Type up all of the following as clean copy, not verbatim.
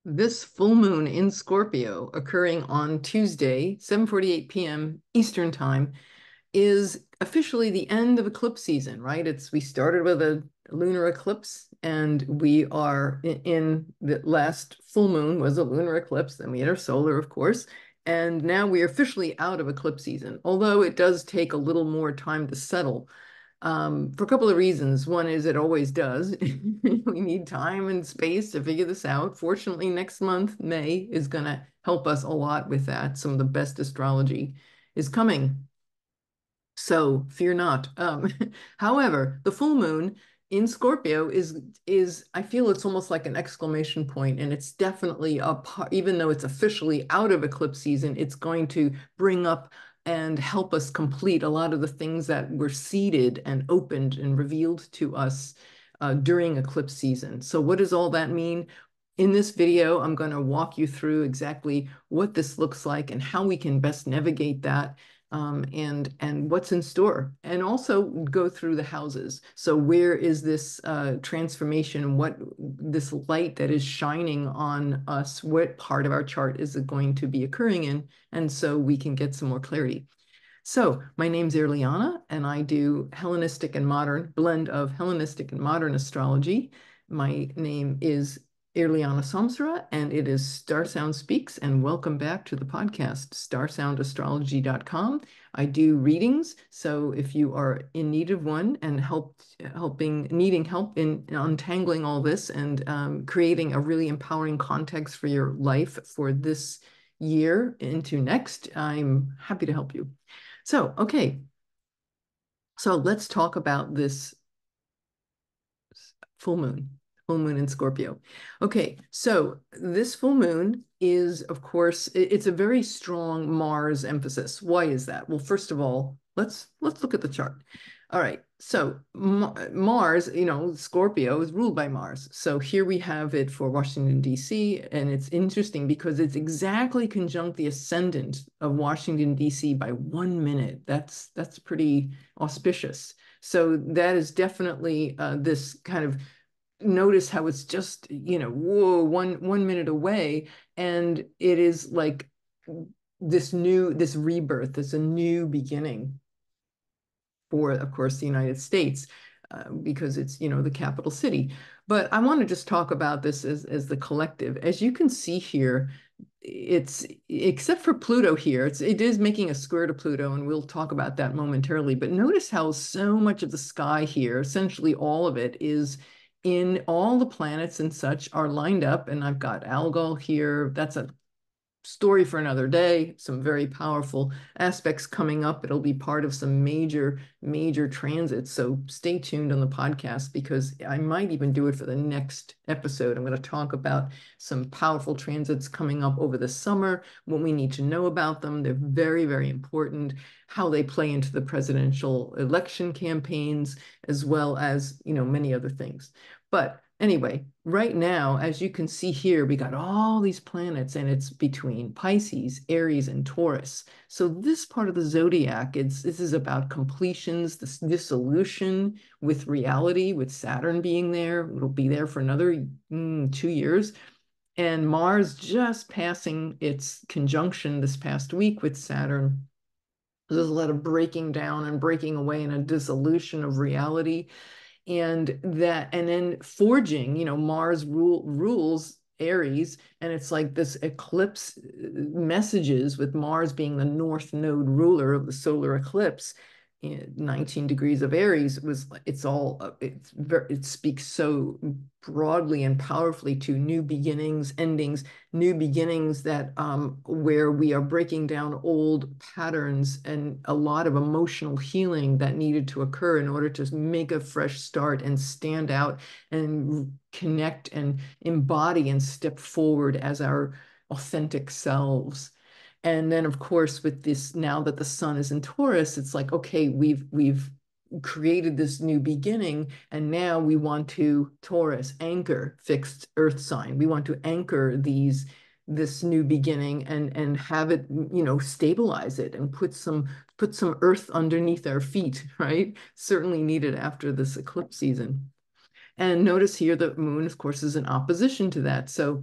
This full moon in Scorpio, occurring on Tuesday, 7:48 p.m. Eastern Time, is officially the end of eclipse season, right? We started with a lunar eclipse, and we are in the last full moon was a lunar eclipse. Then we had our solar, of course, and now we are officially out of eclipse season, although it does take a little more time to settle. For a couple of reasons. One is it always does. We need time and space to figure this out. Fortunately, next month, May, is going to help us a lot with that. Some of the best astrology is coming. So fear not. However, the full moon in Scorpio is I feel it's almost like an exclamation point, and it's definitely a part, even though it's officially out of eclipse season, it's going to bring up and help us complete a lot of the things that were seeded and opened and revealed to us during eclipse season. So what does all that mean? In this video, I'm going to walk you through exactly what this looks like and how we can best navigate that, and what's in store, and also go through the houses. So where is this transformation? What this light that is shining on us? What part of our chart is it going to be occurring in? And so we can get some more clarity. So my name's Irlianna, and I do Hellenistic and modern, blend of Hellenistic and modern astrology. My name is Irlianna Samsara, and it is StarSound Speaks, and welcome back to the podcast, StarSoundAstrology.com. I do readings, so if you are in need of one and needing help in untangling all this and creating a really empowering context for your life for this year into next, I'm happy to help you. So, okay, so let's talk about this full moon in Scorpio. Okay, so this full moon is, of course, it's a very strong Mars emphasis. Why is that? Well, first of all, let's look at the chart. All right, so Mars, Scorpio is ruled by Mars. So here we have it for Washington, D.C., and it's interesting because it's exactly conjunct the ascendant of Washington, D.C. by 1 minute. That's pretty auspicious. So that is definitely this kind of, notice how it's just, whoa, one minute away, and it is like this rebirth, this a new beginning for, of course, the United States, because it's, the capital city. But I want to just talk about this as the collective. As you can see here, it's, except for Pluto here, it is making a square to Pluto, and we'll talk about that momentarily. But notice how so much of the sky here, essentially all of it, is in all the planets and such are lined up. And I've got Algol here. That's a story for another day. Some very powerful aspects coming up. It'll be part of some major transits. So stay tuned on the podcast, because I might even do it for the next episode. I'm going to talk about some powerful transits coming up over the summer, what we need to know about them. They're very important, how they play into the presidential election campaigns, as well as, many other things. But anyway, right now, as you can see here, we got all these planets, and it's between Pisces, Aries, and Taurus. So this part of the zodiac, this is about completions, this dissolution with reality, with Saturn being there. It'll be there for another 2 years. And Mars just passing its conjunction this past week with Saturn. There's a lot of breaking down and breaking away and a dissolution of reality. And then forging, Mars rules Aries, and it's like this eclipse messages, with Mars being the north node ruler of the solar eclipse. 19 degrees of Aries it speaks so broadly and powerfully to new beginnings, endings, new beginnings, that where we are breaking down old patterns and a lot of emotional healing that needed to occur in order to make a fresh start and stand out and connect and embody and step forward as our authentic selves. And then, of course, with this, now that the sun is in Taurus, it's like, okay, we've created this new beginning, and now we want to, Taurus, anchor, fixed earth sign. We want to anchor this new beginning and have it, stabilize it and put some earth underneath our feet, right? Certainly needed after this eclipse season. And notice here the moon, of course, is in opposition to that. So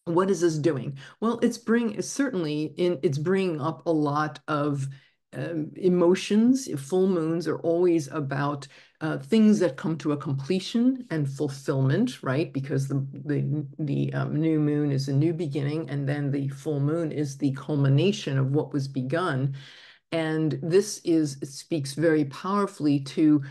What is this doing? Well, it's bringing up a lot of emotions. Full moons are always about things that come to a completion and fulfillment, right? Because the new moon is a new beginning, and then the full moon is the culmination of what was begun. And it speaks very powerfully to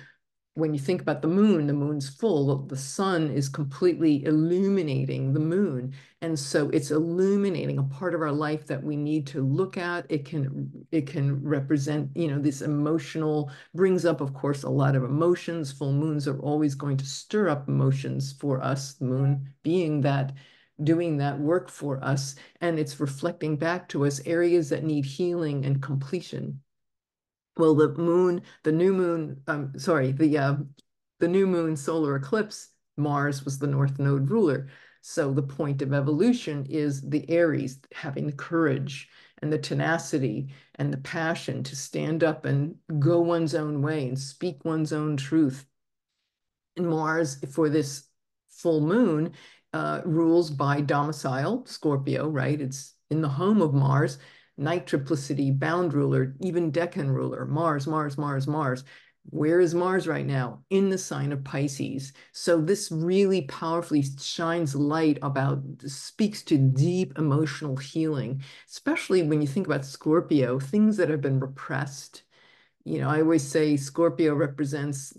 when you think about the moon's full, the sun is completely illuminating the moon. And so it's illuminating a part of our life that we need to look at. It can represent, this emotional, brings up, of course, a lot of emotions. Full moons are always going to stir up emotions for us, the moon being that, doing that work for us. And it's reflecting back to us areas that need healing and completion. Well, the new moon solar eclipse, Mars was the North Node ruler. So the point of evolution is the Aries having the courage and the tenacity and the passion to stand up and go one's own way and speak one's own truth. And Mars for this full moon rules by domicile, Scorpio, right? It's in the home of Mars, night triplicity, bound ruler, even decan ruler, Mars, Mars, Mars, Mars. Where is Mars right now? In the sign of Pisces. So this really powerfully shines light about, speaks to deep emotional healing, especially when you think about Scorpio, things that have been repressed. I always say Scorpio represents,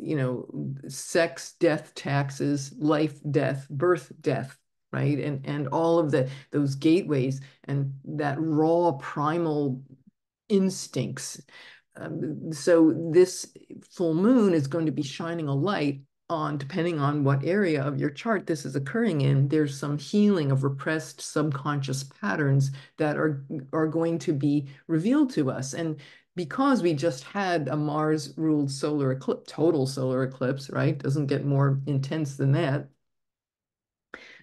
sex, death, taxes, life, death, birth, death, right? And all of those gateways and that raw primal instincts. So this full moon is going to be shining a light on, depending on what area of your chart this is occurring in, there's some healing of repressed subconscious patterns that are going to be revealed to us. And because we just had a Mars ruled solar eclipse, total solar eclipse, right? Doesn't get more intense than that.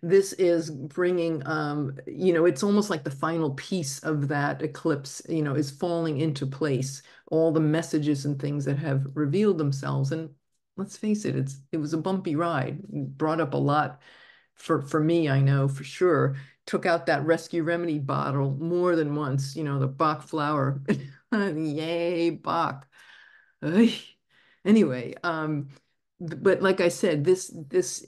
This is bringing, it's almost like the final piece of that eclipse, is falling into place. All the messages and things that have revealed themselves. And let's face it, it was a bumpy ride. Brought up a lot for me, I know for sure. Took out that rescue remedy bottle more than once, the Bach flower. Yay, Bach. Anyway, but like I said, this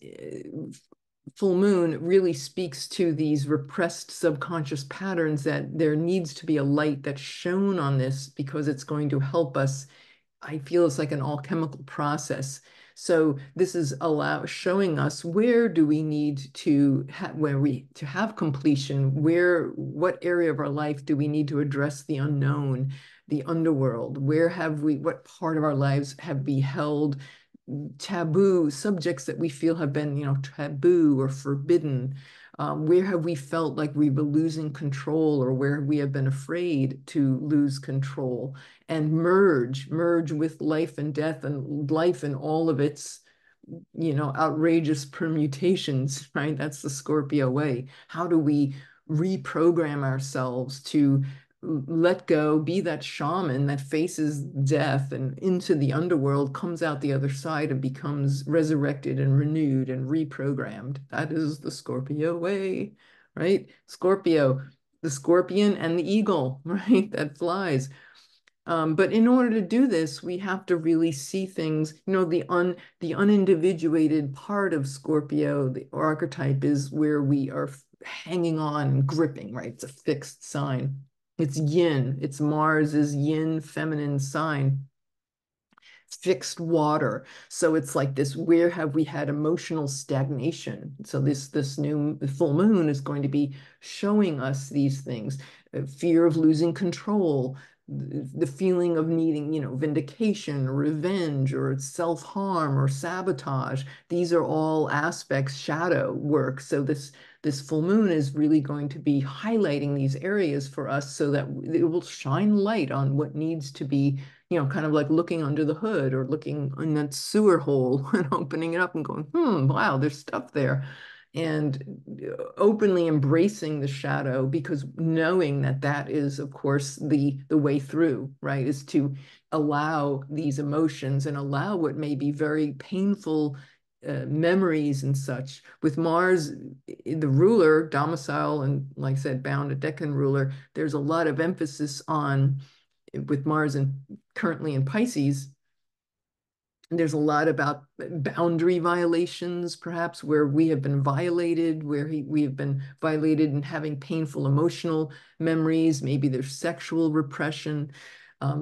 full moon really speaks to these repressed subconscious patterns, that there needs to be a light that's shown on this, because it's going to help us. I feel it's like an alchemical process. So this is showing us where do we need to have completion, what area of our life do we need to address the unknown, the underworld, what part of our lives have we held taboo, subjects that we feel have been, taboo or forbidden. Where have we felt like we were losing control, or where we have been afraid to lose control, and merge with life and death, and life in all of its, outrageous permutations, right? That's the Scorpio way. How do we reprogram ourselves to let go, be that shaman that faces death and into the underworld, comes out the other side and becomes resurrected and renewed and reprogrammed? That is the Scorpio way, right? Scorpio, the scorpion and the eagle, right? That flies. But in order to do this, we have to really see things, the unindividuated part of Scorpio, the archetype, is where we are hanging on and gripping, right? It's a fixed sign. It's yin. It's Mars's yin feminine sign. Fixed water. So it's like this, where have we had emotional stagnation? So this new full moon is going to be showing us these things. Fear of losing control, the feeling of needing, vindication, revenge, or self-harm, or sabotage. These are all aspects, shadow work. So this full moon is really going to be highlighting these areas for us, so that it will shine light on what needs to be, kind of like looking under the hood, or looking in that sewer hole and opening it up and going, wow, there's stuff there. And openly embracing the shadow, because knowing that that is, of course, the way through, right? Is to allow these emotions and allow what may be very painful memories and such. With Mars, the ruler, domicile, and like I said, bound a decan ruler, there's a lot of emphasis on, with Mars and currently in Pisces, there's a lot about boundary violations, perhaps, where we have been violated, where we have been violated and having painful emotional memories. Maybe there's sexual repression,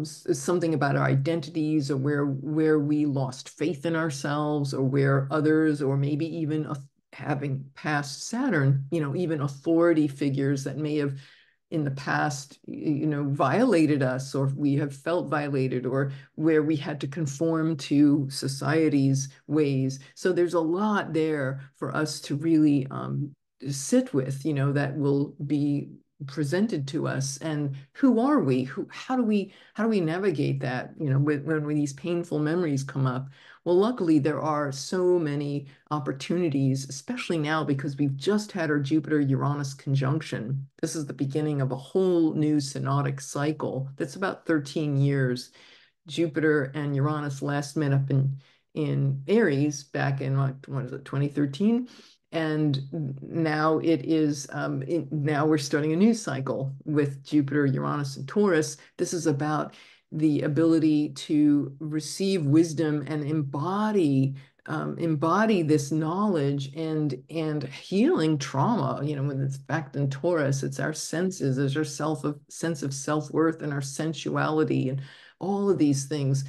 something about our identities, or where we lost faith in ourselves, or where others, or maybe even having past Saturn, even authority figures that may have in the past, violated us, or we have felt violated, or where we had to conform to society's ways. So there's a lot there for us to really sit with, that will be presented to us. And who are we? How do we navigate that, when these painful memories come up? Well, luckily, there are so many opportunities, especially now because we've just had our Jupiter-Uranus conjunction. This is the beginning of a whole new synodic cycle that's about 13 years. Jupiter and Uranus last met up in Aries back in, what is it, 2013? And now now we're starting a new cycle with Jupiter, Uranus, and Taurus. This is about the ability to receive wisdom and embody this knowledge and healing trauma. When it's back in Taurus, it's our senses, it's our sense of self-worth and our sensuality and all of these things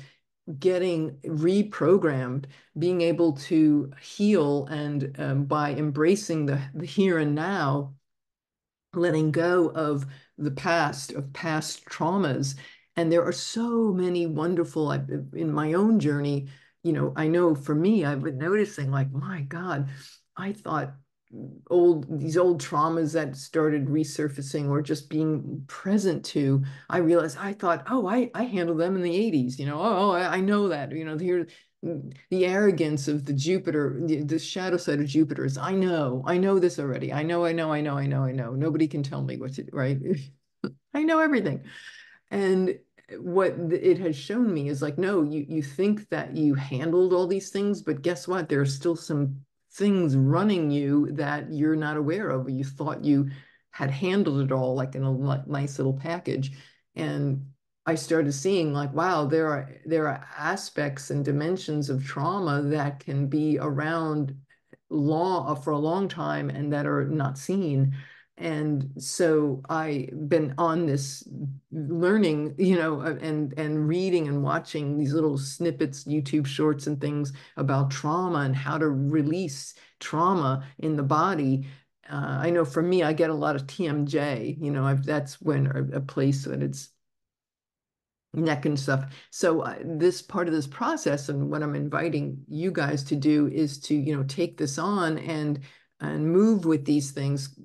getting reprogrammed, being able to heal, and by embracing the here and now, letting go of past traumas. And there are so many wonderful, in my own journey, I know for me, I've been noticing, like, my God, I thought these old traumas that started resurfacing or just being present to, I realized, I thought, oh, I handled them in the 80s, I know that, here, the arrogance of the Jupiter, the shadow side of Jupiter is, I know this already. I know. Nobody can tell me what to do, right? I know everything. And what it has shown me is, like, no, you think that you handled all these things, but guess what? There are still some things running you that you're not aware of. You thought you had handled it all, like in a nice little package. And I started seeing, like, wow, there are aspects and dimensions of trauma that can be around for a long time and that are not seen. And so I've been on this learning, and reading and watching these little snippets, YouTube shorts and things about trauma and how to release trauma in the body. I know for me, I get a lot of TMJ, that's when a place that it's neck and stuff. So this part of this process, and what I'm inviting you guys to do, is to take this on and move with these things.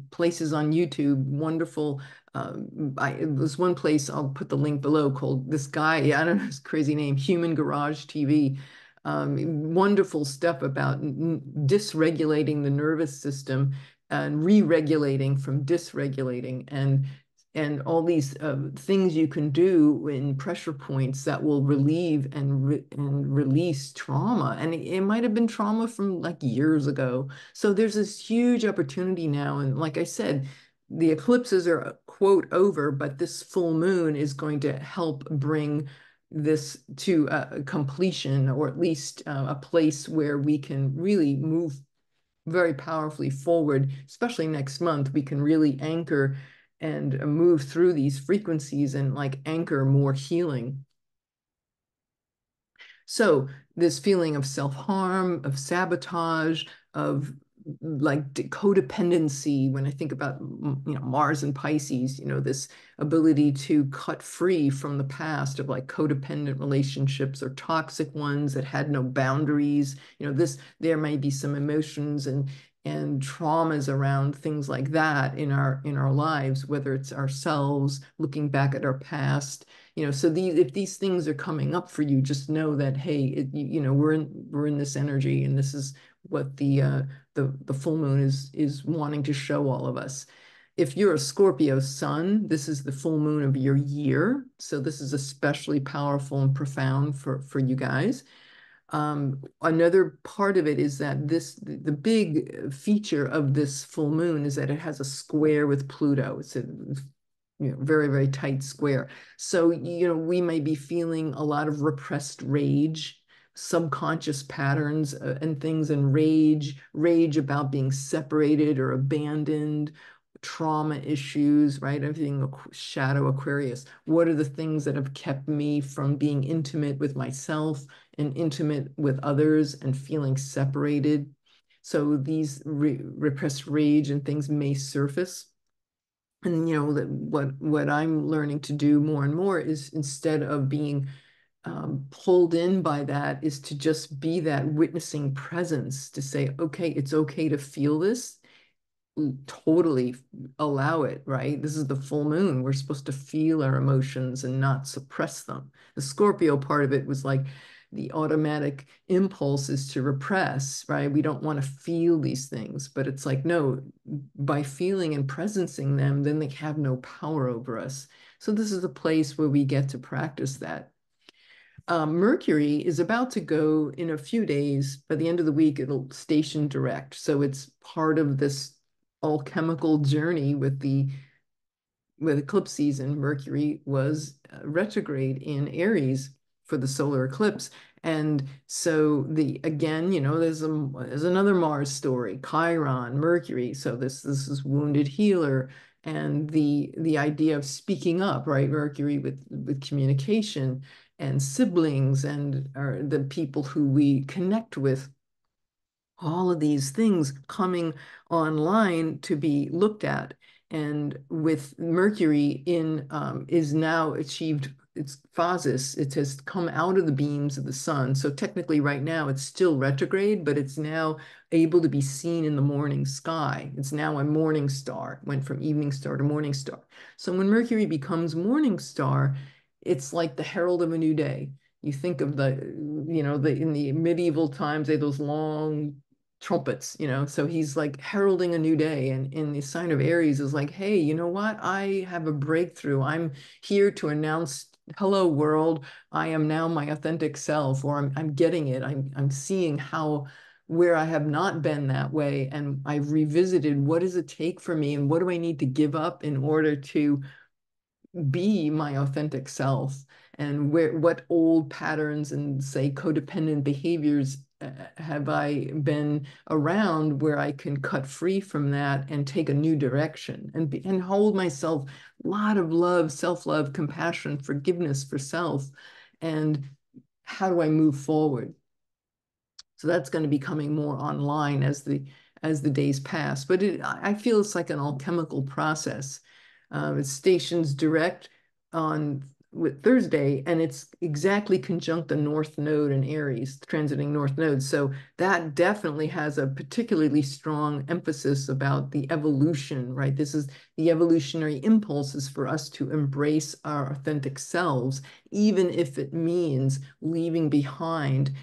Places on YouTube, wonderful. There's one place, I'll put the link below, called, this guy, I don't know his crazy name, Human Garage TV. Wonderful stuff about dysregulating the nervous system and re-regulating from dysregulating, and all these things you can do in pressure points that will relieve and release trauma. And it might have been trauma from, like, years ago. So there's this huge opportunity now. And like I said, the eclipses are, quote, over, but this full moon is going to help bring this to completion, or at least a place where we can really move very powerfully forward. Especially next month, we can really anchor and move through these frequencies and, like, anchor more healing. So this feeling of self-harm, of sabotage, of, like, codependency, when I think about Mars and Pisces, this ability to cut free from the past of, like, codependent relationships or toxic ones that had no boundaries. There may be some emotions and traumas around things like that in our lives, whether it's ourselves looking back at our past. So if these things are coming up for you, just know that, hey, we're in this energy, and this is what the full moon is wanting to show all of us. If you're a Scorpio sun, this is the full moon of your year, so this is especially powerful and profound for you guys. Another part of it is that the big feature of this full moon is that it has a square with Pluto. It's a very, very tight square. So, we may be feeling a lot of repressed rage, subconscious patterns and things, and rage about being separated or abandoned, trauma issues, right? Everything shadow Aquarius. What are the things that have kept me from being intimate with myself and intimate with others and feeling separated? So these repressed rage and things may surface. And what I'm learning to do more and more is, instead of being pulled in by that, is to just be that witnessing presence, to say, okay, it's okay to feel this, totally allow it, right? This is the full moon. We're supposed to feel our emotions and not suppress them. The Scorpio part of it was like the automatic impulse is to repress, right? We don't want to feel these things, but it's like, no, by feeling and presencing them, then they have no power over us. So this is a place where we get to practice that. Mercury is about to go in a few days. By the end of the week, it'll station direct. So it's part of this alchemical journey with eclipse season. Mercury was retrograde in Aries for the solar eclipse. And so again, there's another Mars story, Chiron, Mercury. So this is wounded healer, and the idea of speaking up, right? Mercury with communication and siblings and the people who we connect with. All of these things coming online to be looked at. And with Mercury is now achieved its phasis. It has come out of the beams of the sun. So technically right now it's still retrograde, but it's now able to be seen in the morning sky. It's now a morning star, went from evening star to morning star. So when Mercury becomes morning star, it's like the herald of a new day. You think of in the medieval times, they had those long trumpets, so he's like heralding a new day. And in the sign of Aries is like, hey, you know what? I have a breakthrough. I'm here to announce, hello world, I am now my authentic self, or I'm getting it. I'm seeing where I have not been that way. And I've revisited, what does it take for me? And what do I need to give up in order to be my authentic self? And what old patterns and, say, codependent behaviors have I been around, where I can cut free from that and take a new direction and hold myself, a lot of love, self-love, compassion, forgiveness for self. And how do I move forward? So that's going to be coming more online as the days pass. But I feel it's like an alchemical process. It stations direct with Thursday, and it's exactly conjunct the North Node in Aries, transiting North Node. So that definitely has a particularly strong emphasis about the evolution, right? This is the evolutionary impulses for us to embrace our authentic selves, even if it means leaving behind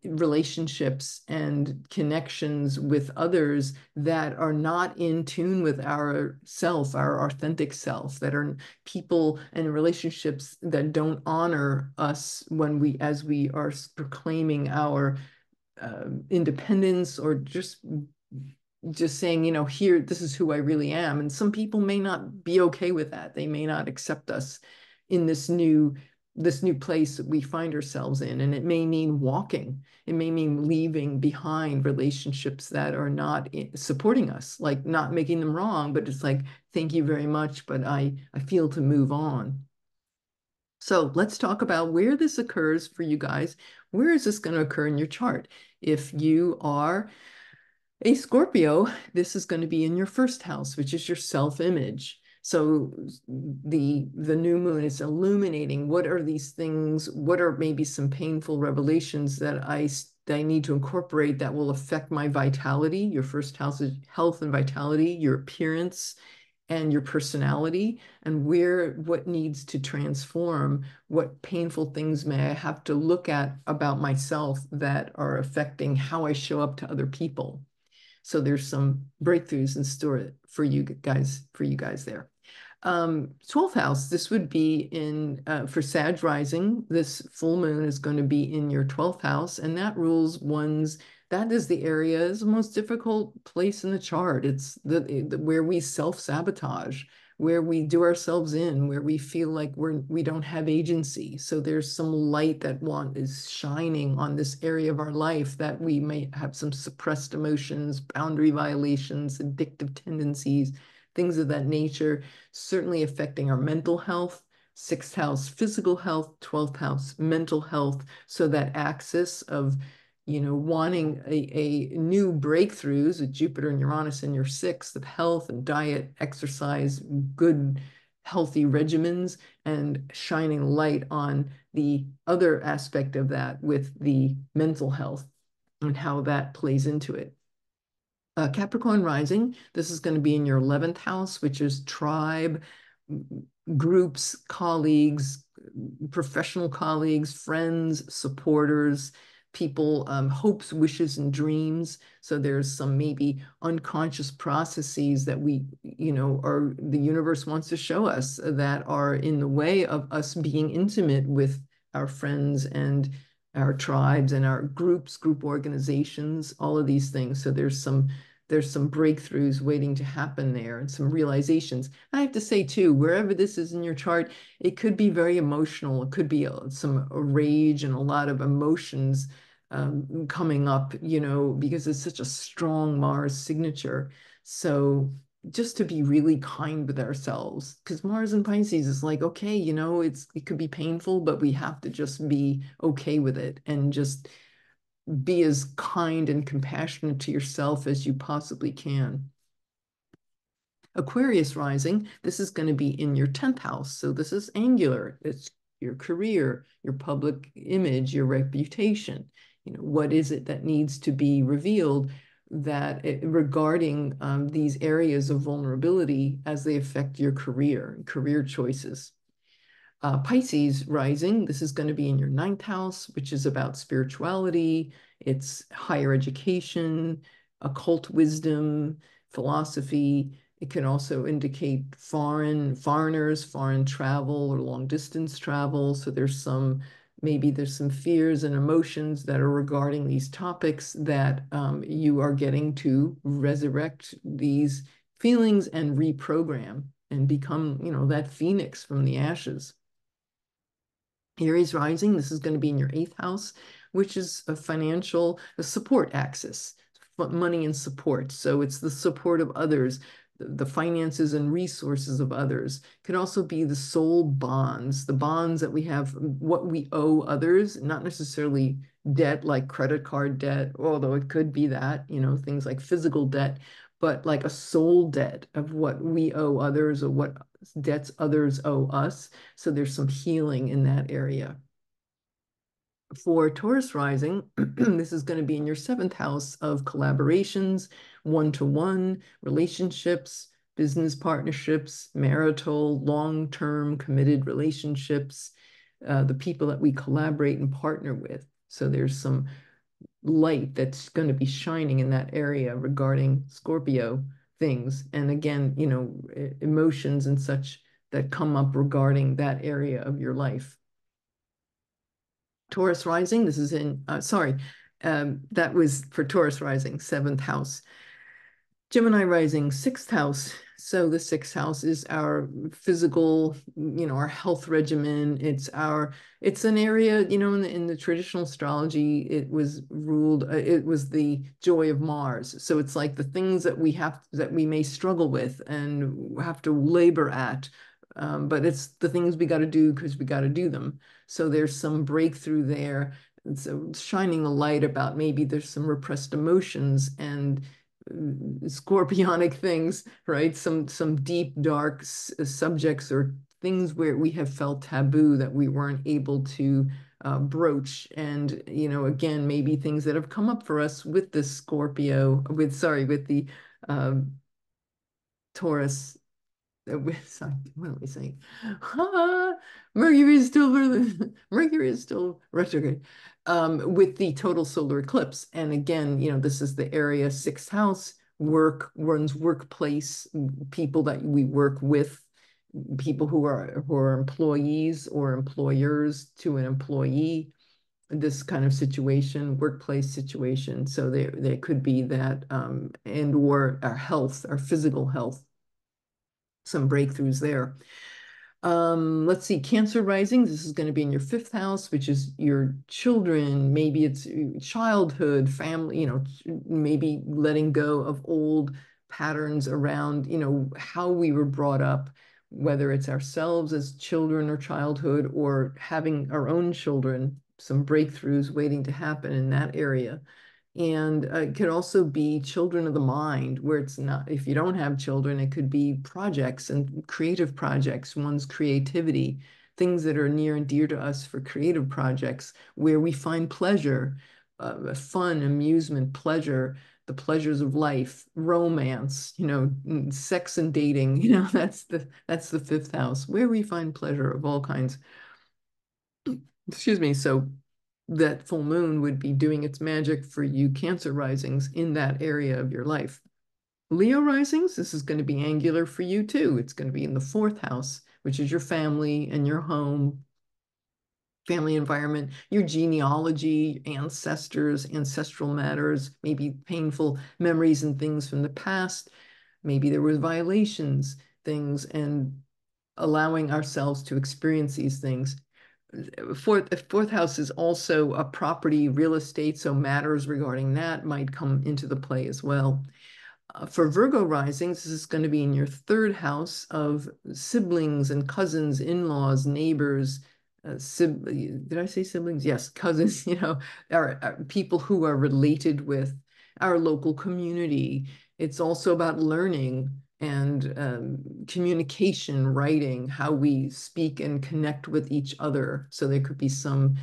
relationships and connections with others that are not in tune with our self, our authentic self, that are people and relationships that don't honor us as we are proclaiming our independence, or just saying, here, this is who I really am. And some people may not be okay with that. They may not accept us in this new place that we find ourselves in. And it may mean walking. It may mean leaving behind relationships that are not supporting us, like not making them wrong, but it's like, thank you very much, but I feel to move on. So let's talk about where this occurs for you guys. Where is this going to occur in your chart? If you are a Scorpio, this is going to be in your first house, which is your self-image. So the new moon is illuminating, what are these things, what are maybe some painful revelations that I need to incorporate that will affect my vitality. Your first house is health and vitality, your appearance, and your personality, and what needs to transform, what painful things may I have to look at about myself that are affecting how I show up to other people. So there's some breakthroughs in store for you guys there. 12th house, this would be in, for Sag rising, this full moon is going to be in your 12th house, and that rules that is the area, is the most difficult place in the chart. It's where we self-sabotage, where we do ourselves in, where we feel like we don't have agency. So there's some light that is shining on this area of our life that we may have some suppressed emotions, boundary violations, addictive tendencies, things of that nature, certainly affecting our mental health. 6th house, physical health, 12th house, mental health. So that axis of, wanting a new breakthroughs with Jupiter and Uranus in your 6th of health and diet, exercise, good, healthy regimens, and shining light on the other aspect of that with the mental health and how that plays into it. Capricorn rising, this is going to be in your 11th house, which is tribe, groups, colleagues, professional colleagues, friends, supporters, people, hopes, wishes, and dreams. So there's some maybe unconscious processes that the universe wants to show us that are in the way of us being intimate with our friends and our tribes and our group organizations, all of these things. So there's some breakthroughs waiting to happen there and some realizations. I have to say too, wherever this is in your chart, it could be very emotional. It could be some rage and a lot of emotions coming up, because it's such a strong Mars signature. So just to be really kind with ourselves, because Mars in Pisces is like, okay, it could be painful, but we have to just be okay with it and just be as kind and compassionate to yourself as you possibly can. Aquarius rising, this is going to be in your 10th house. So this is angular. It's your career, your public image, your reputation. What is it that needs to be revealed regarding these areas of vulnerability as they affect your career choices. Pisces rising, this is going to be in your 9th house, which is about spirituality, it's higher education, occult wisdom, philosophy. It can also indicate foreigners, foreign travel or long distance travel. So maybe there's some fears and emotions that are regarding these topics that you are getting to resurrect these feelings and reprogram and become, that phoenix from the ashes. Aries rising, this is going to be in your 8th house, which is a support axis, money and support. So it's the support of others, the finances and resources of others. It can also be the soul bonds, the bonds that we have, what we owe others, not necessarily debt like credit card debt, although it could be that, things like physical debt, but like a soul debt of what we owe others or what debts others owe us. So there's some healing in that area. For Taurus rising, this is going to be in your 7th house of collaborations, one-to-one relationships, business partnerships, marital, long-term committed relationships, the people that we collaborate and partner with. So there's some light that's going to be shining in that area regarding Scorpio things. And again, emotions and such that come up regarding that area of your life. Taurus rising, this is that was for Taurus rising, 7th house. Gemini rising, 6th house. So the 6th house is our physical, our health regimen. It's an area, in the traditional astrology, it was the joy of Mars. So it's like the things that we may struggle with and have to labor at. But it's the things we got to do because we got to do them. So there's some breakthrough there. And so shining a light about maybe there's some repressed emotions and scorpionic things, right? Some deep, dark subjects or things where we have felt taboo that we weren't able to broach. And, again, maybe things that have come up for us with the with the Taurus. Sorry, what am I saying? Mercury is still retrograde with the total solar eclipse. And again, this is the area 6th house, work, one's workplace, people that we work with, people who are employees or employers to an employee, this kind of situation, workplace situation. So they could be that, and or our health, our physical health, some breakthroughs there. Let's see, Cancer risings. This is going to be in your fifth house, which is your children. Maybe it's childhood, family, maybe letting go of old patterns around, how we were brought up, whether it's ourselves as children or childhood or having our own children, some breakthroughs waiting to happen in that area. And it could also be children of the mind, where it's not, if you don't have children, it could be projects and creative projects, one's creativity, things that are near and dear to us for creative projects, where we find pleasure, fun, amusement, pleasure, the pleasures of life, romance, sex and dating, that's the fifth house, where we find pleasure of all kinds. Excuse me. So that full moon would be doing its magic for you Cancer risings in that area of your life. Leo risings, this is going to be angular for you too. It's going to be in the fourth house, which is your family and your home, family environment, your genealogy, ancestors, ancestral matters, maybe painful memories and things from the past. Maybe there were violations, things, and allowing ourselves to experience these things. Fourth house is also a property, real estate, so matters regarding that might come into the play as well. For Virgo risings, this is going to be in your third house of siblings and cousins, in-laws, neighbors. Did I say siblings? Yes, cousins, are people who are related with our local community. It's also about learning and communication, writing, how we speak and connect with each other. So there could be some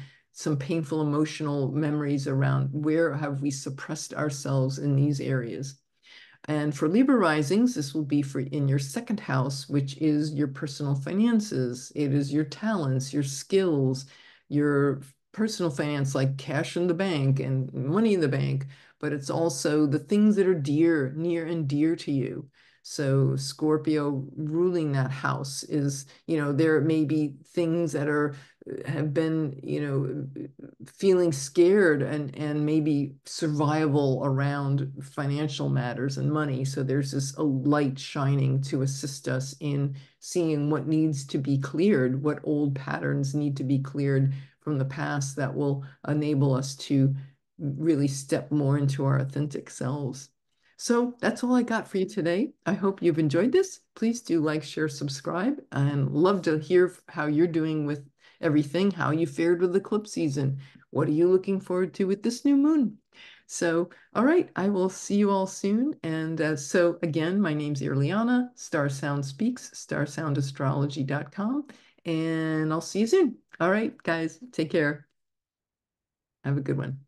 painful emotional memories around where have we suppressed ourselves in these areas. And for Libra risings, this will be for in your second house, which is your personal finances. It is your talents, your skills, your personal finance, like cash in the bank and money in the bank, but it's also the things that are near and dear to you. So Scorpio ruling that house is, there may be things that have been, feeling scared and maybe survival around financial matters and money. So there's this a light shining to assist us in seeing what needs to be cleared, what old patterns need to be cleared from the past that will enable us to really step more into our authentic selves. So that's all I got for you today. I hope you've enjoyed this. Please do like, share, subscribe, and love to hear how you're doing with everything, how you fared with eclipse season. What are you looking forward to with this new moon? So, all right, I will see you all soon. And so again, my name's Irlianna, StarSound Speaks, StarSoundastrology.com, and I'll see you soon. All right, guys, take care. Have a good one.